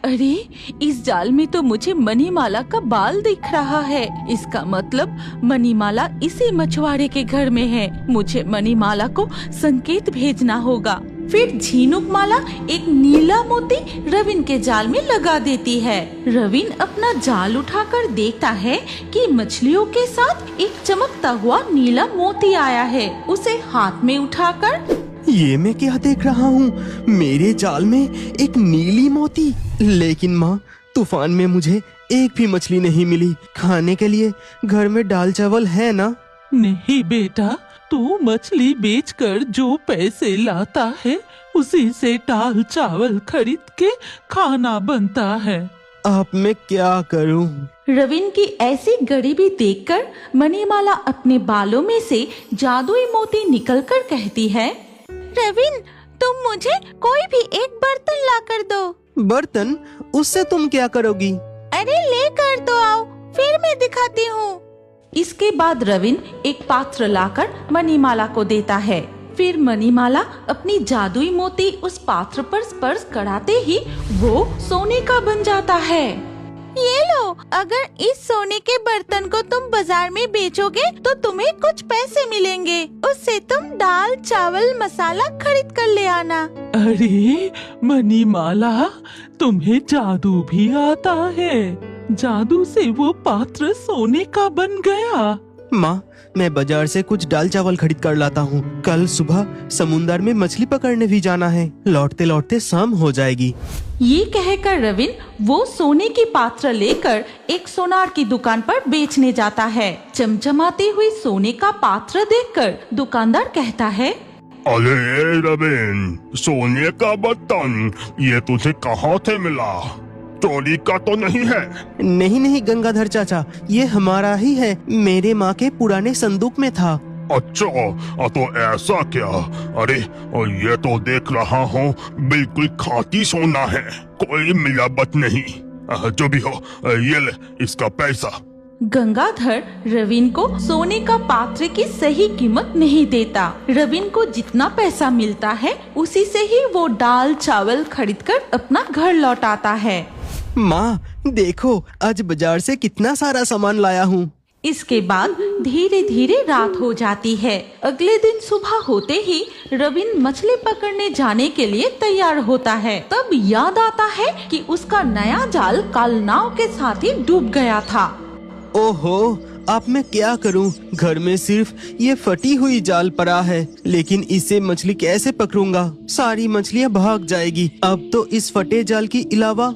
अरे, इस जाल में तो मुझे मणिमाला का बाल दिख रहा है। इसका मतलब मणिमाला इसी मछुआरे के घर में है। मुझे मणिमाला को संकेत भेजना होगा। फिर झिनुकमाला एक नीला मोती रविन के जाल में लगा देती है। रविन अपना जाल उठाकर देखता है कि मछलियों के साथ एक चमकता हुआ नीला मोती आया है। उसे हाथ में उठाकर, ये मैं क्या देख रहा हूँ? मेरे जाल में एक नीली मोती। लेकिन माँ, तूफान में मुझे एक भी मछली नहीं मिली। खाने के लिए घर में दाल चावल है ना? नहीं बेटा, तू मछली बेचकर जो पैसे लाता है उसी से दाल चावल खरीद के खाना बनता है। अब मैं क्या करूँ? रविन की ऐसी गरीबी देखकर मणिमाला अपने बालों में से जादुई मोती निकलकर कहती है, रविन, तुम मुझे कोई भी एक बर्तन ला कर दो। बर्तन? उससे तुम क्या करोगी? अरे लेकर तो आओ, फिर मैं दिखाती हूँ। इसके बाद रविन एक पात्र लाकर मणिमाला को देता है। फिर मणिमाला अपनी जादुई मोती उस पात्र पर स्पर्श कराते ही वो सोने का बन जाता है। ये लो, अगर इस सोने के बर्तन को तुम बाजार में बेचोगे तो तुम्हें कुछ पैसे मिलेंगे। उससे तुम दाल चावल मसाला खरीद कर ले आना। अरे मणिमाला, तुम्हें जादू भी आता है? जादू से वो पात्र सोने का बन गया। माँ, मैं बाजार से कुछ दाल चावल खरीद कर लाता हूँ। कल सुबह समुंदर में मछली पकड़ने भी जाना है। लौटते लौटते शाम हो जाएगी। ये कहकर रविन वो सोने की पात्र लेकर एक सोनार की दुकान पर बेचने जाता है। चमचमाती हुई सोने का पात्र देखकर दुकानदार कहता है, अरे रविन, सोने का बर्तन ये तुझे कहाँ से मिला? चोरी का तो नहीं है? नहीं नहीं गंगाधर चाचा, ये हमारा ही है। मेरे माँ के पुराने संदूक में था। अच्छा, तो ऐसा क्या? अरे, और ये तो देख रहा हूँ बिल्कुल खाटी सोना है, कोई मिलावट नहीं। जो भी हो, ये ले इसका पैसा। गंगाधर रविन को सोने का पात्र की सही कीमत नहीं देता। रविन को जितना पैसा मिलता है उसी से ही वो दाल चावल खरीदकर अपना घर लौटाता है। माँ देखो, आज बाजार से कितना सारा सामान लाया हूँ। इसके बाद धीरे धीरे रात हो जाती है। अगले दिन सुबह होते ही रविन मछली पकड़ने जाने के लिए तैयार होता है। तब याद आता है कि उसका नया जाल कल नाव के साथ ही डूब गया था। ओहो, अब मैं क्या करूं? घर में सिर्फ ये फटी हुई जाल पड़ा है, लेकिन इससे मछली कैसे पकड़ूंगा? सारी मछलियां भाग जाएगी। अब तो इस फटे जाल के अलावा